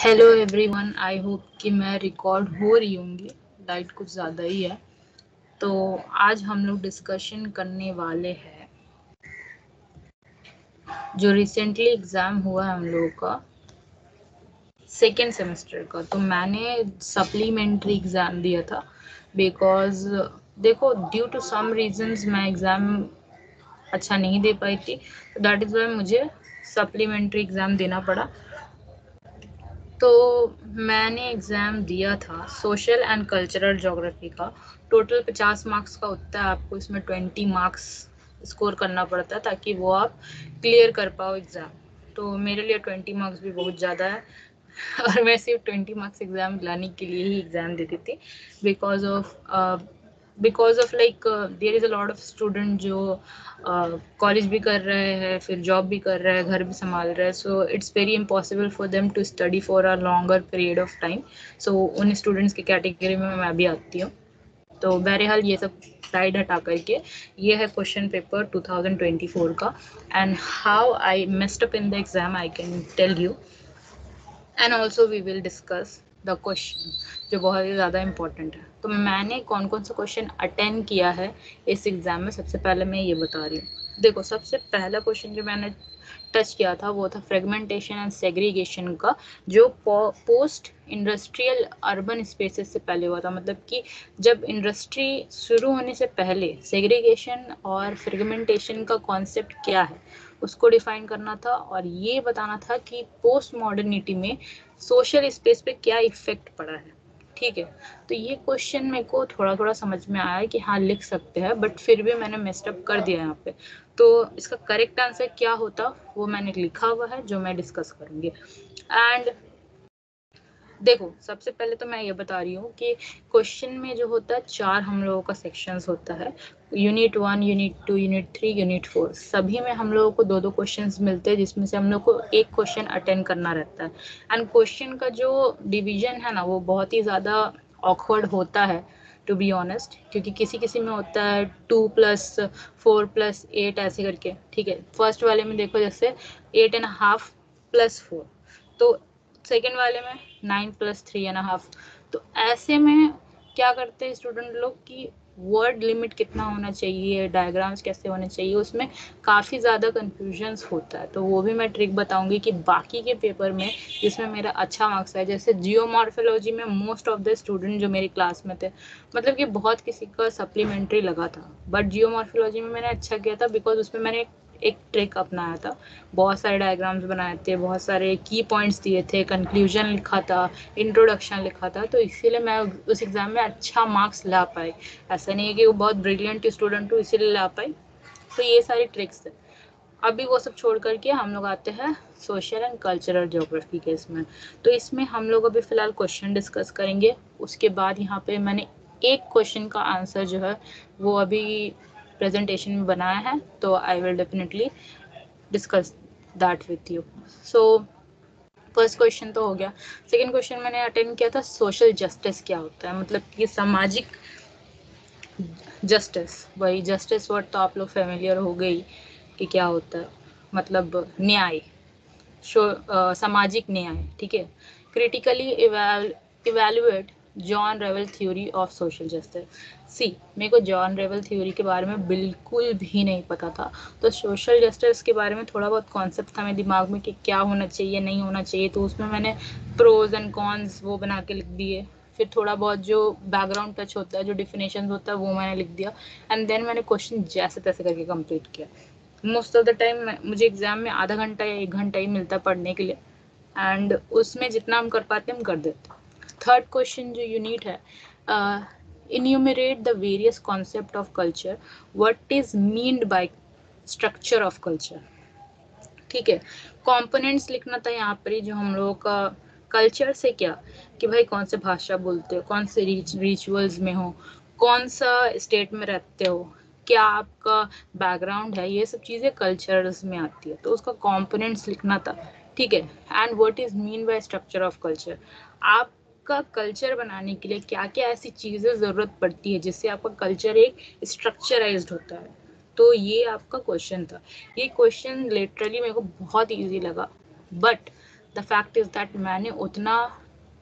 Hello everyone, I hope कि मैं record हो रही होंगी। लाइट कुछ ज़्यादा ही है, तो आज हम लोग डिस्कशन करने वाले हैं जो रिसेंटली एग्ज़ाम हुआ है हम लोगों का सेकेंड सेमेस्टर का। तो मैंने सप्लीमेंट्री एग्ज़ाम दिया था बिकॉज देखो, ड्यू टू सम रीजंस मैं एग्ज़ाम अच्छा नहीं दे पाई थी, तो दैट इज़ वाई मुझे सप्लीमेंट्री एग्ज़ाम देना पड़ा। तो मैंने एग्ज़ाम दिया था सोशल एंड कल्चरल ज्योग्राफी का। टोटल 50 मार्क्स का होता है, आपको इसमें 20 मार्क्स स्कोर करना पड़ता है ताकि वो आप क्लियर कर पाओ एग्ज़ाम। तो मेरे लिए 20 मार्क्स भी बहुत ज़्यादा है और मैं सिर्फ 20 मार्क्स एग्ज़ाम लाने के लिए ही एग्ज़ाम देती थी because of like there is a lot of student जो कॉलेज भी कर रहे हैं, फिर जॉब भी कर रहे हैं, घर भी संभाल रहे हैं। So it's very impossible for them to study for a longer period of time. So उन स्टूडेंट्स की कैटेगरी में मैं भी आती हूँ। तो बहरहाल ये सब साइड हटा करके ये है क्वेश्चन पेपर 2024 का, and how I messed up in the exam I can tell you, and also we will discuss the question जो बहुत ही ज़्यादा इंपॉर्टेंट है। तो मैंने कौन कौन सा क्वेश्चन अटेंड किया है इस एग्ज़ाम में, सबसे पहले मैं ये बता रही हूँ। देखो, सबसे पहला क्वेश्चन जो मैंने टच किया था वो था फ्रेगमेंटेशन एंड सेग्रीगेशन का, जो पोस्ट इंडस्ट्रियल अर्बन स्पेसेस से पहले हुआ था। मतलब कि जब इंडस्ट्री शुरू होने से पहले सेग्रीगेशन और फ्रेगमेंटेशन का कॉन्सेप्ट क्या है उसको डिफाइन करना था, और ये बताना था कि पोस्ट मॉडर्निटी में सोशल स्पेस पे क्या इफेक्ट पड़ा है। ठीक है, तो ये क्वेश्चन मेरे को थोड़ा थोड़ा समझ में आया कि हाँ लिख सकते हैं, बट फिर भी मैंने मेस्टअप कर दिया यहाँ पे। तो इसका करेक्ट आंसर क्या होता वो मैंने लिखा हुआ है, जो मैं डिस्कस करूँगी। एंड देखो, सबसे पहले तो मैं ये बता रही हूँ कि क्वेश्चन में जो होता है 4 हम लोगों का सेक्शंस होता है। यूनिट 1, यूनिट 2, यूनिट 3, यूनिट 4, सभी में हम लोगों को 2-2 क्वेश्चंस मिलते हैं, जिसमें से हम लोग को एक क्वेश्चन अटेंड करना रहता है। एंड क्वेश्चन का जो डिवीजन है ना, वो बहुत ही ज़्यादा ऑकवर्ड होता है टू बी ऑनेस्ट, क्योंकि किसी किसी में होता है 2+4+8 ऐसे करके। ठीक है, फर्स्ट वाले में देखो जैसे 8.5+4, तो सेकेंड वाले में 9+3.5। तो ऐसे में क्या करते हैं स्टूडेंट लोग कि वर्ड लिमिट कितना होना चाहिए, डायग्राम्स कैसे होने चाहिए, उसमें काफ़ी ज़्यादा कन्फ्यूजन्स होता है। तो वो भी मैं ट्रिक बताऊंगी कि बाकी के पेपर में जिसमें मेरा अच्छा मार्क्स है, जैसे जियोमॉर्फोलॉजी में मोस्ट ऑफ द स्टूडेंट जो मेरी क्लास में थे, मतलब कि बहुत किसी का सप्लीमेंट्री लगा था, बट जियोमॉर्फोलॉजी में मैंने अच्छा किया था बिकॉज उसमें मैंने एक ट्रिक अपनाया था। बहुत सारे डायग्राम्स बनाए थे, बहुत सारे की पॉइंट्स दिए थे, कंक्लूजन लिखा था, इंट्रोडक्शन लिखा था, तो इसीलिए मैं उस एग्ज़ाम में अच्छा मार्क्स ला पाई। ऐसा नहीं है कि वो बहुत ब्रिलियंट स्टूडेंट हूँ इसीलिए ला पाई। तो ये सारी ट्रिक्स है। अभी वो सब छोड़ करके हम लोग आते हैं सोशल एंड कल्चरल ज्योग्राफी के इसमें। तो इसमें हम लोग अभी फ़िलहाल क्वेश्चन डिस्कस करेंगे। उसके बाद यहाँ पे मैंने एक क्वेश्चन का आंसर जो है वो अभी प्रेजेंटेशन में बनाया है, तो I will definitely discuss that with you. So first question तो हो गया। सेकंड क्वेश्चन मैंने अटेंड किया था सोशल जस्टिस क्या होता है, मतलब कि सामाजिक जस्टिस। वही जस्टिस वर्ड तो आप लोग फेमिलियर हो गई कि क्या होता है, मतलब न्याय, सामाजिक न्याय। ठीक है, critically evaluate John Rawls theory of social justice. See, मेरे को जॉन रेवल थ्योरी के बारे में बिल्कुल भी नहीं पता था, तो सोशल जस्टिस के बारे में थोड़ा बहुत कॉन्सेप्ट था मेरे दिमाग में कि क्या होना चाहिए नहीं होना चाहिए, तो उसमें मैंने प्रोज एंड कॉन्स वो बना के लिख दिए। फिर थोड़ा बहुत जो बैकग्राउंड टच होता है, जो डिफिनेशन होता है, वो मैंने लिख दिया, एंड देन मैंने क्वेश्चन जैसे तैसे करके कंप्लीट किया। मोस्ट ऑफ द टाइम मुझे एग्जाम में आधा घंटा या 1 घंटा ही मिलता है पढ़ने के लिए, एंड उसमें जितना हम कर पाते हैं हम कर देते हैं। थर्ड क्वेश्चन जो यूनिट है, enumerate the various concept of culture, what is meant by structure of culture. ठीक है, कंपोनेंट्स लिखना था यहाँ पर ही, जो हम लोगों का कल्चर से क्या, कि भाई कौन से भाषा बोलते हो, कौन से रिचुअल्स में हो, कौन सा स्टेट में रहते हो, क्या आपका बैकग्राउंड है, ये सब चीज़ें कल्चर्स में आती है, तो उसका कंपोनेंट्स लिखना था। ठीक है, and what is mean by structure of culture, आपका कल्चर बनाने के लिए क्या क्या ऐसी चीज़ें ज़रूरत पड़ती है जिससे आपका कल्चर एक स्ट्रक्चराइज्ड होता है। तो ये आपका क्वेश्चन था। ये क्वेश्चन लिटरली मेरे को बहुत इजी लगा, but the fact is that मैंने उतना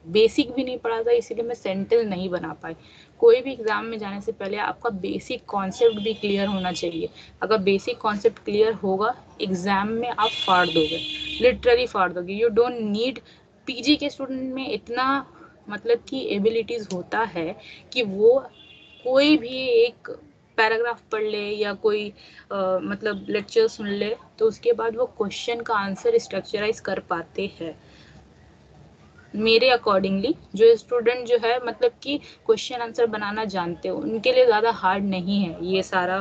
बेसिक भी नहीं पढ़ा था, इसीलिए मैं सेंटेंस नहीं बना पाई। कोई भी एग्जाम में जाने से पहले आपका बेसिक कॉन्सेप्ट भी क्लियर होना चाहिए। अगर बेसिक कॉन्सेप्ट क्लियर होगा, एग्जाम में आप फाड़ दोगे, लिटरली फाड़ दोगे। यू डोंट नीड, पीजी के स्टूडेंट में इतना मतलब कि एबिलिटीज होता है कि वो कोई भी एक पैराग्राफ पढ़ ले या कोई मतलब लेक्चर सुन ले, तो उसके बाद वो क्वेश्चन का आंसर स्ट्रक्चराइज कर पाते हैं। मेरे अकॉर्डिंगली जो स्टूडेंट जो है मतलब कि क्वेश्चन आंसर बनाना जानते हो, उनके लिए ज़्यादा हार्ड नहीं है ये सारा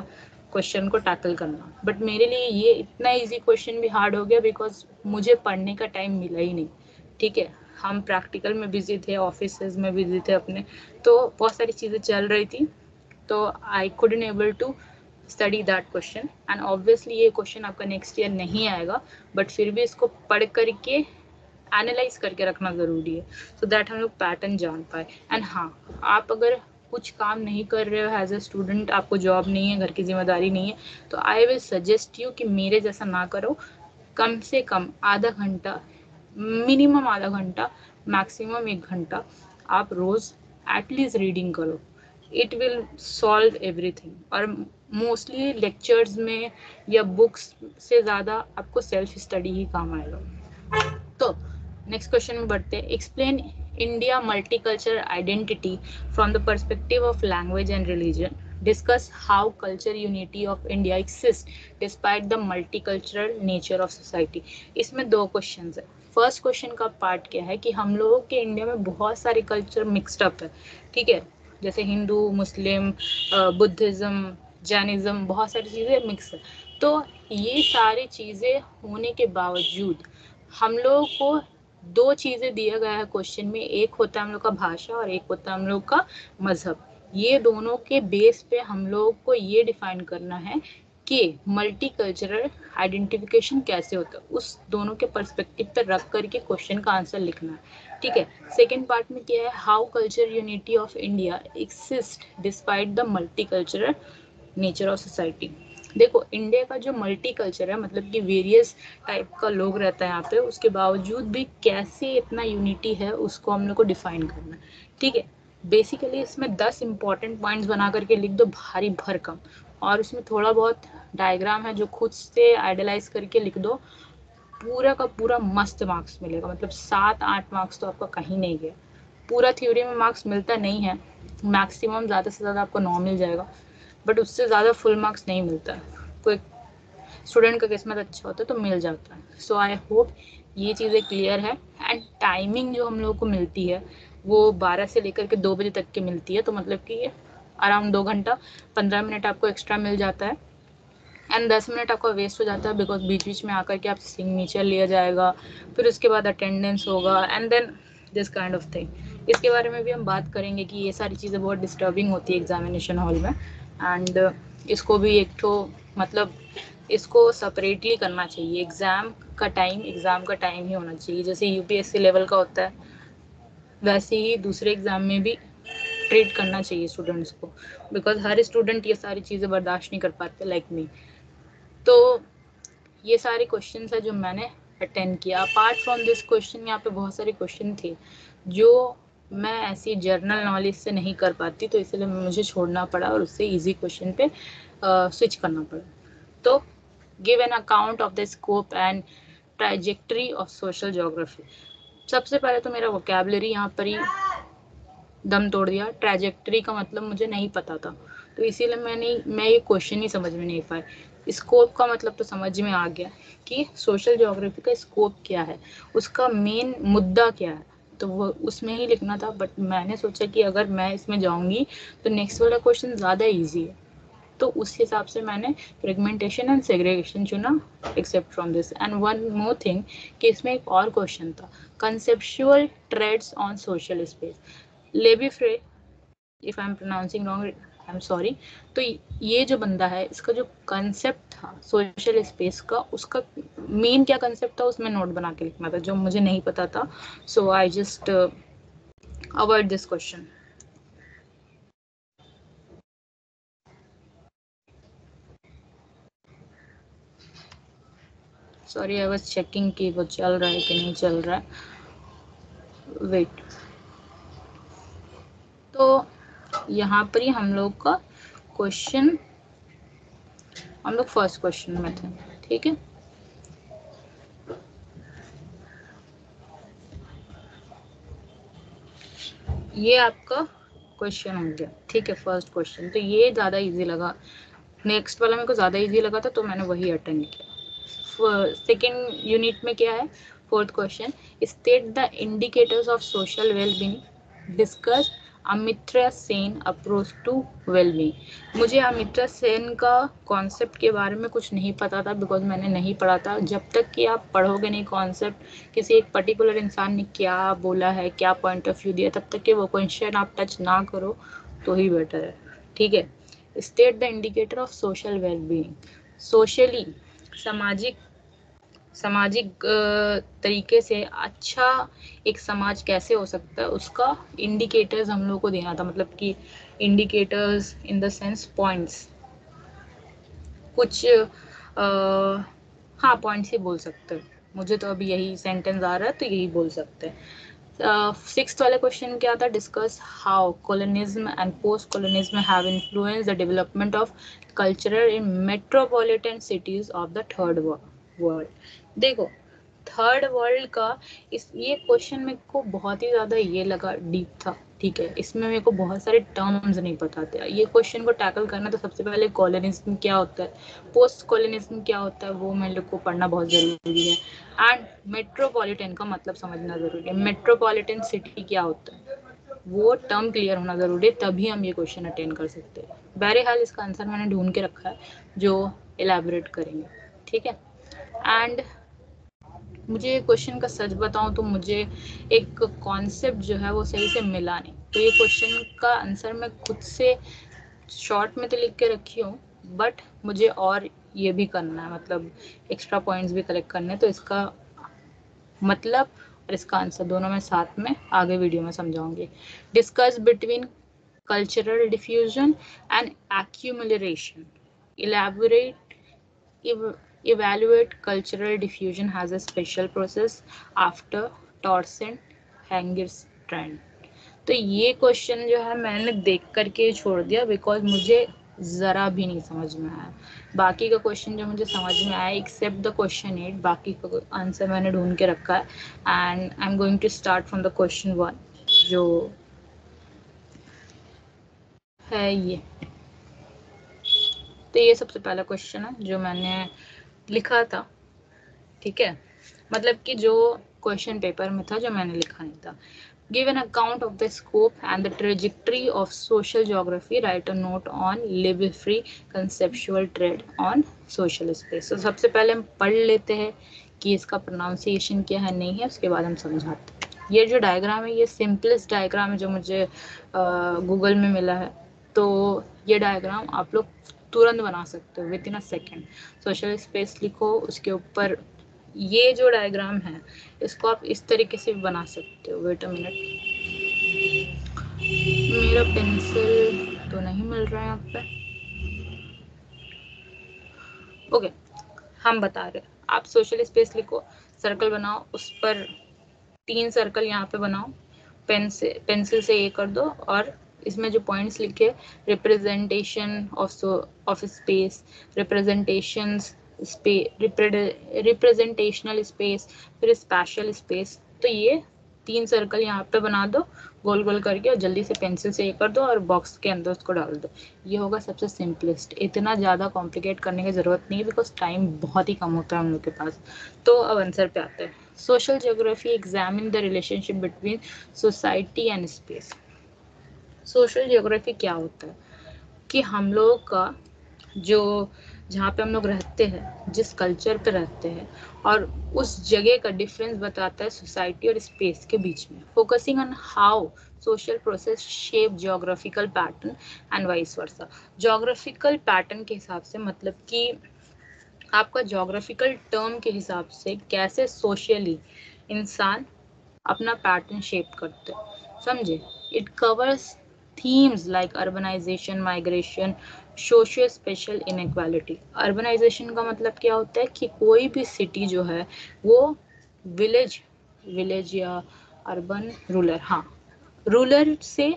क्वेश्चन को टैकल करना। बट मेरे लिए ये इतना इजी क्वेश्चन भी हार्ड हो गया बिकॉज मुझे पढ़ने का टाइम मिला ही नहीं। ठीक है, हम प्रैक्टिकल में बिजी थे, ऑफिस में बिजी थे अपने, तो बहुत सारी चीज़ें चल रही थी, तो I couldn't able to study that question. And obviously ये क्वेश्चन आपका नेक्स्ट ईयर नहीं आएगा, बट फिर भी इसको पढ़ करके एनालाइज करके रखना ज़रूरी है, सो दैट हम लोग पैटर्न जान पाए। एंड हाँ, आप अगर कुछ काम नहीं कर रहे हो एज ए स्टूडेंट, आपको जॉब नहीं है, घर की जिम्मेदारी नहीं है, तो आई विल सजेस्ट यू कि मेरे जैसा ना करो। कम से कम आधा घंटा, मिनिमम आधा घंटा, मैक्सिमम 1 घंटा आप रोज़ एटलीस्ट रीडिंग करो। It will solve everything. और मोस्टली लेक्चर्स में या बुक्स से ज़्यादा आपको सेल्फ स्टडी ही काम आएगा। तो नेक्स्ट क्वेश्चन में बढ़ते हैं। Explain India multicultural identity from the perspective of language and religion. Discuss how culture unity of India exist despite the multicultural nature of society. इसमें 2 क्वेश्चन है। फर्स्ट क्वेश्चन का part क्या है कि हम लोगों के इंडिया में बहुत सारे कल्चर मिक्सड अप है। ठीक है, जैसे हिंदू, मुस्लिम, बुद्धिज़्म, जैनिज़्म, बहुत सारी चीज़ें मिक्स है। तो ये सारी चीज़ें होने के बावजूद हम लोगों को 2 चीज़ें दिया गया है क्वेश्चन में। एक होता है हम लोग का भाषा और एक होता है हम लोग का मजहब। ये दोनों के बेस पे हम लोग को ये डिफाइन करना है कि मल्टी कल्चरल आइडेंटिफिकेशन कैसे होता है। उस दोनों के पर्सपेक्टिव पर रख करके क्वेश्चन का आंसर लिखना है। ठीक है, सेकेंड पार्ट में क्या है, how culture unity of India exist despite the multi cultural nature of society. देखो, इंडिया का जो मल्टी कल्चर है, मतलब कि वेरियस टाइप का लोग रहता है यहाँ पे, उसके बावजूद भी कैसे इतना यूनिटी है उसको हम लोग को डिफाइन करना है। ठीक है, बेसिकली इसमें 10 इंपॉर्टेंट पॉइंट्स बना करके लिख दो, भारी भरकम, और उसमें थोड़ा बहुत डायग्राम है जो खुद से आइडियलाइज करके लिख दो। पूरा का पूरा मस्त मार्क्स मिलेगा, मतलब 7-8 मार्क्स तो आपका कहीं नहीं गया। पूरा थ्योरी में मार्क्स मिलता नहीं है, मैक्सिमम ज़्यादा से ज़्यादा आपको 9 मिल जाएगा, बट उससे ज़्यादा फुल मार्क्स नहीं मिलता है। कोई स्टूडेंट का किस्मत अच्छा होता है तो मिल जाता है। सो आई होप ये चीज़ें क्लियर है। एंड टाइमिंग जो हम लोगों को मिलती है वो 12 से लेकर के 2 बजे तक की मिलती है, तो मतलब कि अराउंड 2 घंटा 15 मिनट आपको एक्स्ट्रा मिल जाता है। एंड 10 मिनट आपका वेस्ट हो जाता है बिकॉज बीच बीच में आकर के आप सिग्नेचर लिया जाएगा, फिर उसके बाद अटेंडेंस होगा, and then this kind of thing. इसके बारे में भी हम बात करेंगे कि ये सारी चीज़ें बहुत डिस्टर्बिंग होती है एग्जामिनेशन हॉल में। एंड इसको भी एक तो मतलब इसको सेपरेटली करना चाहिए। एग्ज़ाम का टाइम ही होना चाहिए, जैसे यूपीएससी लेवल का होता है वैसे ही दूसरे एग्ज़ाम में भी ट्रीट करना चाहिए स्टूडेंट्स को, बिकॉज हर स्टूडेंट ये सारी चीज़ें बर्दाश्त नहीं कर पाते लाइक मी। तो ये सारे क्वेश्चन है जो मैंने अटेंड किया। अपार्ट फ्रॉम दिस क्वेश्चन, यहाँ पे बहुत सारे क्वेश्चन थे जो मैं ऐसी जर्नल नॉलेज से नहीं कर पाती, तो इसलिए मुझे छोड़ना पड़ा और उससे इजी क्वेश्चन पे स्विच करना पड़ा। तो give an account of the scope and trajectory of social geography. सबसे पहले तो मेरा वोकेबलरी यहाँ पर ही दम तोड़ दिया। ट्रैजेक्टरी का मतलब मुझे नहीं पता था, तो इसीलिए मैं ये क्वेश्चन ही समझ में नहीं पाई। स्कोप का मतलब तो समझ में आ गया कि सोशल ज्योग्राफी का स्कोप क्या है, उसका मेन मुद्दा क्या है, तो वो उसमें ही लिखना था। बट मैंने सोचा कि अगर मैं इसमें जाऊंगी तो नेक्स्ट वाला क्वेश्चन ज़्यादा ईजी है, तो उस हिसाब से मैंने फ्रेगमेंटेशन एंड सेग्रीगेशन चुना except from this. And one more thing कि इसमें एक और क्वेश्चन था, conceptual trends on social space. Lefebvre, if I am pronouncing wrong I am sorry. तो ये जो बंदा है, इसका जो कंसेप्ट था सोशल स्पेस का, उसका मेन क्या कंसेप्ट था उसमें नोट बना के लिखना था, जो मुझे नहीं पता था। So I just avoid this question. Sorry, I was checking कि वो चल रहा है कि नहीं चल रहा है। वेट। तो यहाँ पर ही हम लोग का क्वेश्चन, हम लोग फर्स्ट क्वेश्चन में थे, ठीक है। ये आपका क्वेश्चन हो गया, ठीक है, फर्स्ट क्वेश्चन। तो ये ज़्यादा इजी लगा, नेक्स्ट वाला मेरे को ज़्यादा इजी लगा था, तो मैंने वही अटेंड किया। सेकेंड यूनिट में क्या है, fourth question, state the indicators of social wellbeing, discuss अमित्रा सेन अप्रोच टू वेलबींग। मुझे अमित्रा सेन का कॉन्सेप्ट के बारे में कुछ नहीं पता था, बिकॉज मैंने नहीं पढ़ा था। जब तक कि आप पढ़ोगे नहीं कॉन्सेप्ट, किसी एक पर्टिकुलर इंसान ने क्या बोला है, क्या पॉइंट ऑफ व्यू दिया, तब तक कि वो क्वेश्चन आप टच ना करो तो ही बेटर है, ठीक है। State the indicator of social wellbeing, socially, सामाजिक सामाजिक तरीके से अच्छा एक समाज कैसे हो सकता है, उसका इंडिकेटर्स हम लोग को देना था। मतलब कि indicators in the sense points, कुछ हाँ पॉइंट्स ही बोल सकते हैं। मुझे तो अभी यही सेंटेंस आ रहा है तो यही बोल सकते हैं। सिक्स्थ वाला क्वेश्चन क्या था, discuss how colonialism and post colonialism have influenced the development of cultural in metropolitan cities of the third world. देखो, थर्ड वर्ल्ड का ये क्वेश्चन मेरे को बहुत ही ज़्यादा ये लगा डीप था, ठीक है। इसमें मेरे को बहुत सारे टर्म्स नहीं पता थे। ये क्वेश्चन को टैकल करना तो सबसे पहले कॉलोनिज्म क्या होता है, पोस्ट कॉलोनिज्म क्या होता है, वो मेरे को पढ़ना बहुत ज़रूरी है। एंड मेट्रोपॉलिटन का मतलब समझना ज़रूरी है। मेट्रोपॉलिटन सिटी क्या होता है, वो टर्म क्लियर होना ज़रूरी है, तभी हम ये क्वेश्चन अटेंड कर सकते हैं। बहरहाल इसका आंसर मैंने ढूंढ के रखा है जो एलैबोरेट करेंगे, ठीक है। एंड मुझे क्वेश्चन का सच बताऊं तो मुझे एक कॉन्सेप्ट जो है वो सही से मिला नहीं। तो ये क्वेश्चन का आंसर मैं खुद से शॉर्ट में तो लिख के रखी हूँ, बट मुझे और ये भी करना है, मतलब एक्स्ट्रा पॉइंट्स भी कलेक्ट करने हैं। तो इसका मतलब और इसका आंसर दोनों मैं साथ में आगे वीडियो में समझाऊंगी। Discuss between cultural diffusion and accumulation, elaborate, evaluate cultural diffusion has a special process after Torsen Hangir's trend। तो ये क्वेश्चन जो है मैंने देख करके छोड़ दिया, बिकॉज मुझे ज़रा भी नहीं समझ में आया। बाकी का क्वेश्चन जो मुझे समझ में आया, एक्सेप्ट द क्वेश्चन 8, बाकी का आंसर मैंने ढूंढ के रखा है। And I am going to start from the question 1 जो है ये। तो ये सबसे पहला क्वेश्चन है जो मैंने लिखा था, ठीक है। मतलब कि जो क्वेश्चन पेपर में था, जो मैंने लिखा नहीं था। Give an account of the scope and the trajectory of social geography, right a note on live free conceptual trade on social space. तो सबसे पहले हम पढ़ लेते हैं कि इसका प्रोनाउंसिएशन क्या है, नहीं है, उसके बाद हम समझाते हैं। ये जो डायग्राम है, ये सिंपलेस्ट डायग्राम है जो मुझे गूगल में मिला है। तो ये डायग्राम आप लोग तुरंत बना सकते हो, with in a second. Social space लिखो, उसके ऊपर ये जो डायग्राम है इसको आप इस तरीके से भी बना सकते हो। वेट अ मिनट, मेरा पेंसिल तो नहीं मिल रहा है यहाँ पे। ओके, हम बता रहे हैं, आप सोशल स्पेस लिखो, सर्कल बनाओ, उस पर 3 सर्कल यहाँ पे बनाओ, पेंसिल से ये कर दो, और इसमें जो पॉइंट्स लिखे, representation of space, representations representational space, फिर स्पेशल स्पेस। तो ये 3 सर्कल यहाँ पे बना दो गोल गोल करके, और जल्दी से पेंसिल से ये कर दो और बॉक्स के अंदर उसको डाल दो। ये होगा सबसे सिंपलेस्ट। इतना ज़्यादा कॉम्प्लिकेट करने की ज़रूरत नहीं है, बिकॉज टाइम बहुत ही कम होता है हम लोग के पास। तो अब आंसर पे आते हैं। Social geography examine the relationship between society and space. Social geography क्या होता है कि हम लोग का जो, जहाँ पे हम लोग रहते हैं, जिस कल्चर पे रहते हैं, और उस जगह का डिफरेंस बताता है सोसाइटी और स्पेस के बीच में। Focusing on how social process shape geographical pattern and vice versa. Geographical pattern के हिसाब से मतलब कि आपका ज्योग्राफिकल टर्म के हिसाब से कैसे सोशली इंसान अपना पैटर्न शेप करते हैं, समझे। It covers themes like urbanization, migration, socio spatial inequality. Urbanization का मतलब क्या होता है कि कोई भी सिटी जो है वो विलेज विलेज या अर्बन रूरल, हाँ रूरल से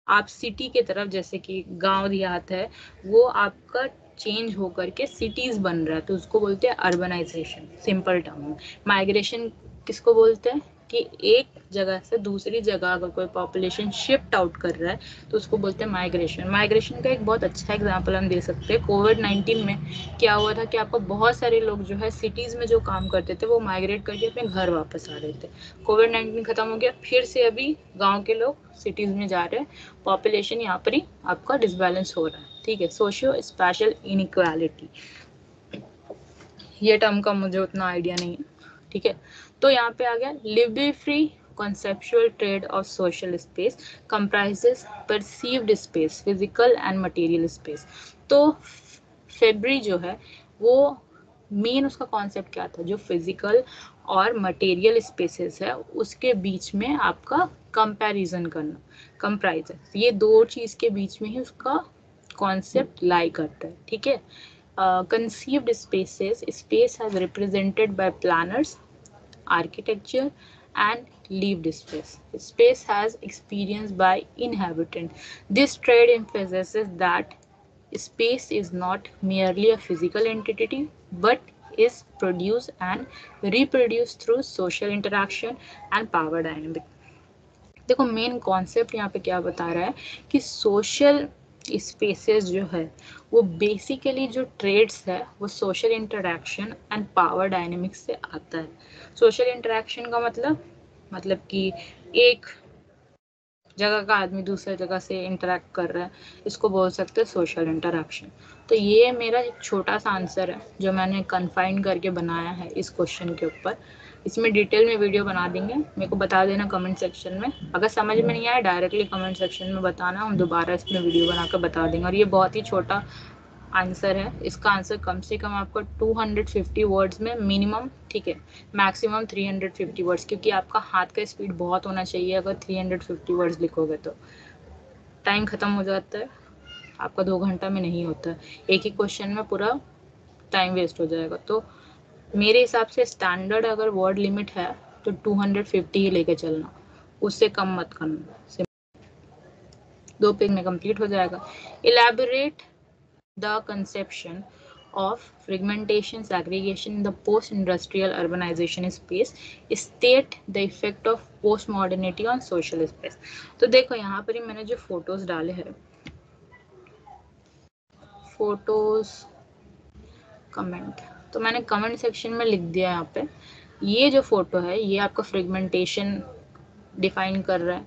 आप सिटी के तरफ, जैसे कि गांव देहात है, वो आपका चेंज होकर के सिटीज बन रहा है, तो उसको बोलते हैं अर्बनाइजेशन सिंपल टर्म में। माइग्रेशन किसको बोलते हैं कि एक जगह से दूसरी जगह अगर कोई पॉपुलेशन शिफ्ट आउट कर रहा है तो उसको बोलते हैं माइग्रेशन। माइग्रेशन का एक बहुत अच्छा एग्जांपल हम दे सकते हैं, कोविड-19 में क्या हुआ था कि आपको बहुत सारे लोग जो है सिटीज में जो काम करते थे वो माइग्रेट करके अपने घर वापस आ रहे थे। कोविड-19 खत्म हो गया, फिर से अभी गाँव के लोग सिटीज में जा रहे हैं, पॉपुलेशन यहाँ पर ही आपका डिसबैलेंस हो रहा है, ठीक है। सोशियो स्पेशल इनइक्वालिटी, ये टर्म का मुझे उतना आइडिया नहीं है, ठीक है। तो यहाँ पे आ गया liberty free conceptual trade of social space comprises perceived space, physical and material space। तो फेब्री जो है वो मेन उसका कॉन्सेप्ट क्या था, जो फिजिकल और मटेरियल स्पेसेस है उसके बीच में आपका कंपैरिजन करना, कंप्राइजन, ये दो चीज के बीच में ही उसका कॉन्सेप्ट लाई करता है, ठीक है। Conceived spaces, space has represented by planners, architecture and lived space. Space has experienced by inhabitant. This trade emphasizes that space is not merely a physical entity but is produced and reproduced through social interaction and power dynamic। देखो main concept यहाँ पे क्या बता रहा है कि social spaces जो है वो बेसिकली जो ट्रेड्स है वो social interaction and power dynamics से आता है। सोशल इंटरेक्शन का मतलब कि एक जगह का आदमी दूसरे जगह से इंटरेक्ट कर रहा है, इसको बोल सकते हैं सोशल इंटरेक्शन। तो ये मेरा एक छोटा सा आंसर है जो मैंने कन्फाइन करके बनाया है इस क्वेश्चन के ऊपर। इसमें डिटेल में वीडियो बना देंगे, मेरे को बता देना कमेंट सेक्शन में। अगर समझ में नहीं आया डायरेक्टली कमेंट सेक्शन में बताना, हम दोबारा इसमें वीडियो बनाकर बता देंगे। और ये बहुत ही छोटा आंसर है, इसका आंसर कम से कम आपको 250 वर्ड्स में मिनिमम, ठीक है, मैक्सिमम 350 वर्ड्स, क्योंकि आपका हाथ का स्पीड बहुत होना चाहिए। अगर 350 वर्ड्स लिखोगे तो टाइम खत्म हो जाता है आपका, 2 घंटा में नहीं होता है, एक ही क्वेश्चन में पूरा टाइम वेस्ट हो जाएगा। तो मेरे हिसाब से स्टैंडर्ड अगर वर्ड लिमिट है तो 250 ही लेके चलना, उससे कम मत करना, 2 पेज में कंप्लीट हो जाएगा। Elaborate the conception of fragmentation, segregation in the post-industrial urbanization space, state the effect of postmodernity on social space। तो देखो यहाँ पर ही मैंने जो फोटोज डाले हैं, फोटोज कमेंट, तो मैंने कमेंट सेक्शन में लिख दिया यहाँ पे, ये जो फोटो है ये आपका फ्रेगमेंटेशन डिफाइन कर रहा है,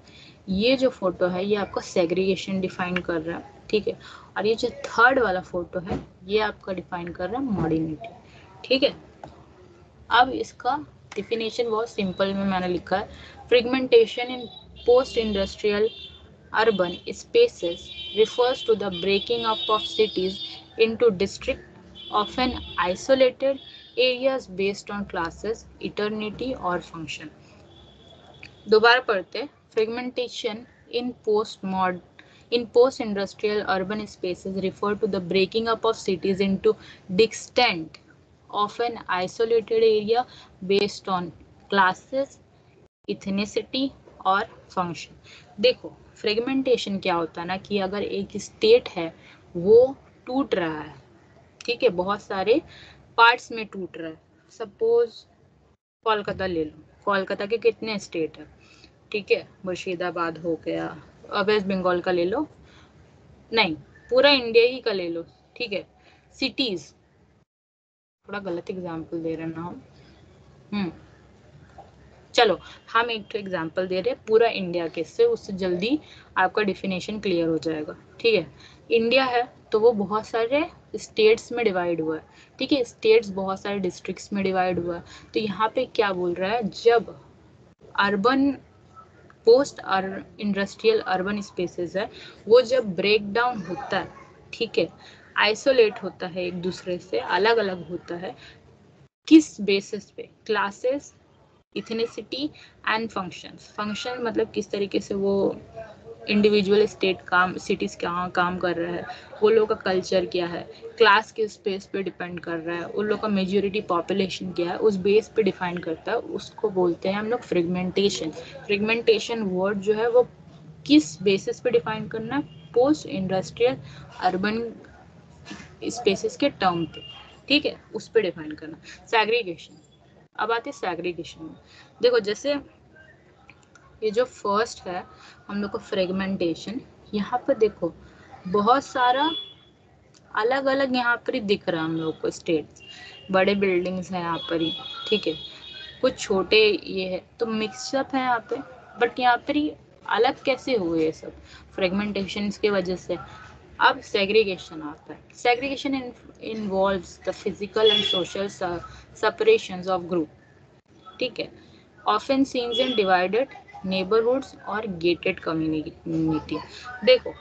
ये जो फोटो है ये आपका सेग्रीगेशन डिफाइन कर रहा है, ठीक है। और ये जो थर्ड वाला फोटो है ये आपका डिफाइन कर रहा है मॉडर्निटी, ठीक है। अब इसका डिफिनेशन बहुत सिंपल में मैंने लिखा है, fragmentation in post industrial urban spaces refers to the breaking up of cities into districts, often isolated areas based on classes, eternity or function। दोबारा पढ़ते, fragmentation in post-industrial urban spaces refer to the breaking up of cities into distinct, often isolated area based on classes, ethnicity और function. देखो fragmentation क्या होता है ना कि अगर एक स्टेट है वो टूट रहा है, ठीक है, बहुत सारे पार्ट्स में टूट रहा है। सपोज कोलकाता ले लो, कोलकाता के कितने स्टेट है, ठीक है, मुर्शिदाबाद हो गया, वेस्ट बंगाल का ले लो, नहीं पूरा इंडिया ही का ले लो, ठीक है। सिटीज, थोड़ा गलत एग्जाम्पल दे रहे हैं ना हम, चलो हम एक एग्जांपल दे रहे हैं पूरा इंडिया के, से उससे जल्दी आपका डिफिनेशन क्लियर हो जाएगा, ठीक है। इंडिया है तो वो बहुत सारे स्टेट्स में डिवाइड हुआ है, ठीक है, स्टेट्स बहुत सारे डिस्ट्रिक्ट्स में डिवाइड हुआ है। तो यहाँ पे क्या बोल रहा है, जब urban post industrial urban spaces है वो जब ब्रेक डाउन होता है, ठीक है, आइसोलेट होता है, एक दूसरे से अलग अलग होता है, किस बेसिस पे, क्लासेस, इथेनिसिटी एंड फंक्शंस। फंक्शन मतलब किस तरीके से वो इंडिविजुअल स्टेट काम सिटीज़ कहाँ काम कर रहा है, वो लोग का कल्चर क्या है, क्लास के स्पेस पे डिपेंड कर रहा है, उन लोग का मेजोरिटी पॉपुलेशन क्या है, उस बेस पे डिफाइन करता है, उसको बोलते हैं हम लोग फ्रेगमेंटेशन। फ्रेगमेंटेशन वर्ड जो है वो किस बेसिस पे डिफाइन करना है, पोस्ट इंडस्ट्रियल अर्बन स्पेसिस के टर्म पे, ठीक है, उस पे डिफाइन करना। सैग्रीगेशन, अब आते हैं सैग्रीगेशन में। देखो जैसे ये जो फर्स्ट है हम लोग को फ्रेगमेंटेशन, यहाँ पर देखो बहुत सारा अलग अलग यहाँ पर ही दिख रहा है हम लोग को स्टेट्स, बड़े बिल्डिंग्स हैं यहाँ पर ही, ठीक है, कुछ छोटे ये है, तो मिक्सअप है यहाँ पे, बट यहाँ पर ही अलग कैसे हुए ये सब, फ्रेगमेंटेशन की वजह से। अब सेग्रीगेशन आता है। Segregation involves the physical and social separations of group, ठीक है, often scenes in divided neighbourhoods और गेटेड कम्युनिटी। देखो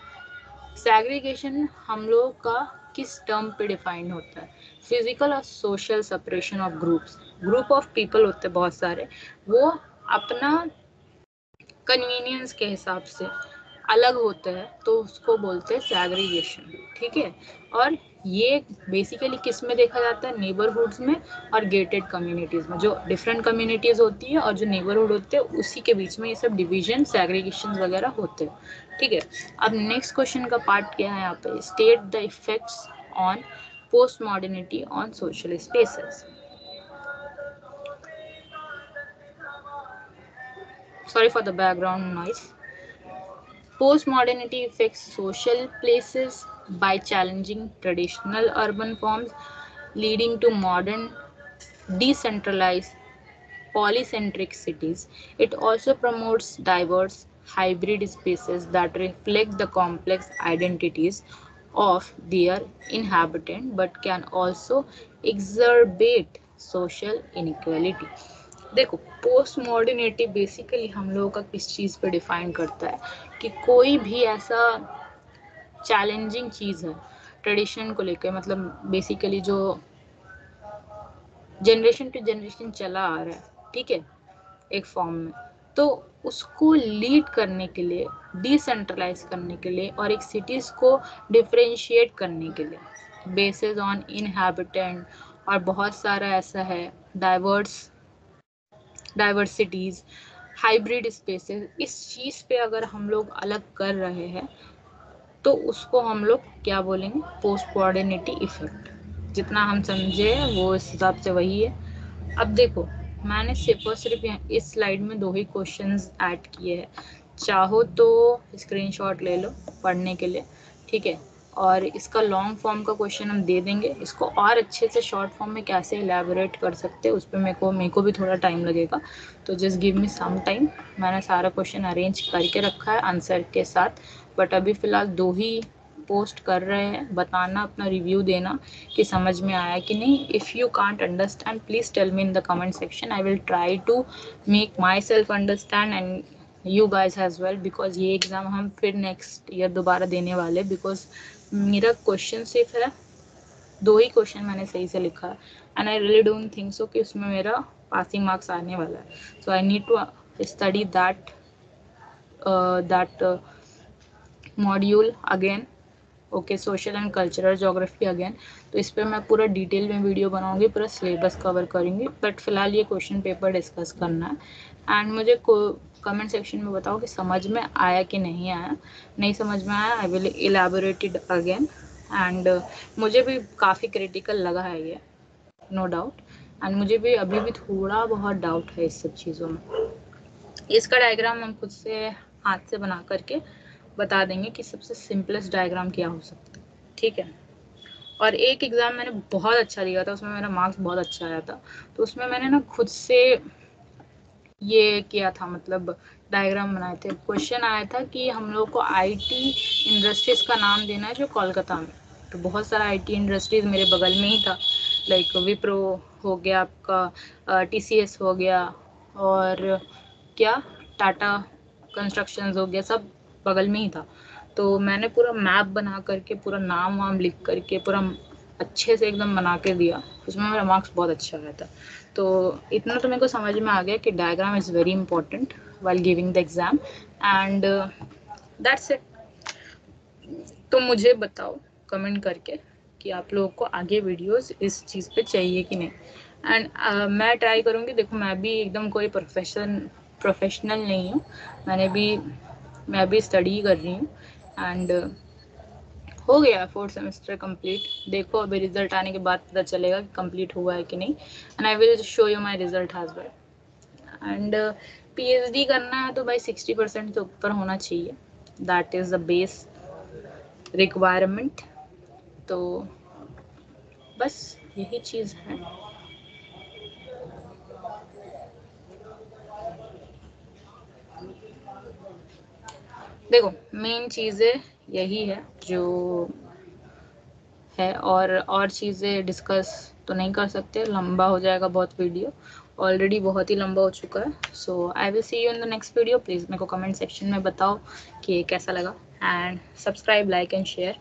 सेग्रीगेशन हम लोग का किस टर्म पे डिफाइन होता है, फिजिकल और social separation of groups, group of people होते हैं बहुत सारे, वो अपना कन्वीनियंस के हिसाब से अलग होते हैं, तो उसको बोलते हैं सैग्रीगेशन, ठीक है। और ये बेसिकली किस में देखा जाता है, नेबरहुड्स में और गेटेड कम्युनिटीज़ में, जो डिफरेंट कम्युनिटीज़ होती है और जो नेबरहुड होते हैं उसी के बीच में ये सब डिवीजन सैग्रीगेशन वगैरह होते हैं, ठीक है। अब नेक्स्ट क्वेश्चन का पार्ट क्या है यहाँ पे, state the effects on post modernity on social spaces. Sorry for the background noise. Postmodernity affects social places by challenging traditional urban forms, leading to modern, decentralized, polycentric cities. It also promotes diverse, hybrid spaces that reflect the complex identities of their inhabitants but can also exacerbate social inequality. देखो post modernity basically हम लोगों का किस चीज़ पे define करता है कि कोई भी ऐसा चैलेंजिंग चीज़ है ट्रेडिशन को लेकर, मतलब बेसिकली जो जनरेशन टू जनरेशन चला आ रहा है, ठीक है, एक फॉर्म में, तो उसको लीड करने के लिए, डिसेंट्रलाइज करने के लिए और एक सिटीज़ को डिफ्रेंशिएट करने के लिए बेसिस ऑन इनहैबिटेंट, और बहुत सारा ऐसा है डाइवर्सिटीज़, हाइब्रिड स्पेसेस, इस चीज़ पे अगर हम लोग अलग कर रहे हैं तो उसको हम लोग क्या बोलेंगे, पोस्ट मॉडर्निटी इफेक्ट। जितना हम समझे वो इस हिसाब से वही है। अब देखो मैंने सिर्फ और सिर्फ इस स्लाइड में 2 ही क्वेश्चंस ऐड किए हैं, चाहो तो स्क्रीनशॉट ले लो पढ़ने के लिए, ठीक है, और इसका लॉन्ग फॉर्म का क्वेश्चन हम दे देंगे, इसको और अच्छे से शॉर्ट फॉर्म में कैसे इलेबोरेट कर सकते हैं उस पर मेरे को भी थोड़ा टाइम लगेगा, तो just give me some time. मैंने सारा क्वेश्चन अरेंज करके रखा है आंसर के साथ, बट अभी फ़िलहाल 2 ही पोस्ट कर रहे हैं, बताना अपना रिव्यू देना कि समझ में आया कि नहीं। If you can't understand please tell me in the comment section, I will try to make myself understand and you guys as well, because ये एग्ज़ाम हम फिर नेक्स्ट ईयर दोबारा देने वाले, बिकॉज मेरा क्वेश्चन सिर्फ है 2 ही क्वेश्चन मैंने सही से लिखा है, and I really don't think so कि उसमें मेरा पासिंग मार्क्स आने वाला है, so I need to study that module again, okay, social and cultural geography again. तो इस पर मैं पूरा डिटेल में वीडियो बनाऊंगी, पूरा सिलेबस कवर करूंगी, बट फिलहाल ये क्वेश्चन पेपर डिस्कस करना है। एंड मुझे कमेंट सेक्शन में बताओ कि समझ में आया कि नहीं आया, नहीं समझ में आया I will elaborate it again. And मुझे भी काफ़ी क्रिटिकल लगा है ये, नो डाउट, एंड मुझे भी अभी भी थोड़ा बहुत डाउट है इस सब चीज़ों में। इसका डायग्राम हम खुद से हाथ से बना करके बता देंगे कि सबसे सिंपलेस्ट डायग्राम क्या हो सकता है, ठीक है। और एक एग्ज़ाम मैंने बहुत अच्छा दिया था, उसमें मेरा मार्क्स बहुत अच्छा आया था, तो उसमें मैंने ना खुद से ये किया था, मतलब डायग्राम बनाए थे। क्वेश्चन आया था कि हम लोग को आईटी इंडस्ट्रीज का नाम देना है जो कोलकाता में, तो बहुत सारा आईटी इंडस्ट्रीज मेरे बगल में ही था, लाइक विप्रो हो गया आपका, टीसीएस हो गया, और क्या टाटा कंस्ट्रक्शंस हो गया, सब बगल में ही था। तो मैंने पूरा मैप बना करके पूरा नाम वाम लिख करके पूरा अच्छे से एकदम बना के दिया, उसमें मेरा मार्क्स बहुत अच्छा आया था। तो इतना तो मेरे को समझ में आ गया कि diagram is very important while giving the exam, and that's it. तो मुझे बताओ कमेंट करके कि आप लोगों को आगे वीडियोस इस चीज़ पे चाहिए कि नहीं। एंड मैं ट्राई करूँगी। देखो मैं भी एकदम कोई प्रोफेशनल नहीं हूँ, मैं भी स्टडी कर रही हूँ। एंड हो गया 4th सेमेस्टर कंप्लीट। देखो अभी रिजल्ट आने के बाद पता चलेगा कि कंप्लीट हुआ है कि नहीं। And I will show you my result as well. And PhD करना है तो भाई 60% से ऊपर होना चाहिए। That is the base requirement. तो बस यही चीज़ है। देखो मेन चीज़ें यही है जो है, और चीज़ें डिस्कस तो नहीं कर सकते, लंबा हो जाएगा बहुत वीडियो, ऑलरेडी बहुत ही लंबा हो चुका है। So I will see you in the next video. Please मेरे को कमेंट सेक्शन में बताओ कि कैसा लगा। And subscribe, like and share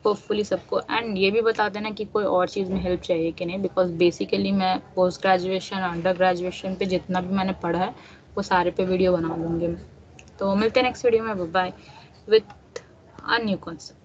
hopefully सबको। एंड ये भी बता देना कि कोई और चीज़ में हेल्प चाहिए कि नहीं, बिकॉज बेसिकली मैं पोस्ट ग्रेजुएशन अंडर ग्रेजुएशन पे जितना भी मैंने पढ़ा है वो सारे पे वीडियो बना दूँगी मैं। तो मिलते हैं नेक्स्ट वीडियो में। Bye with a new concept.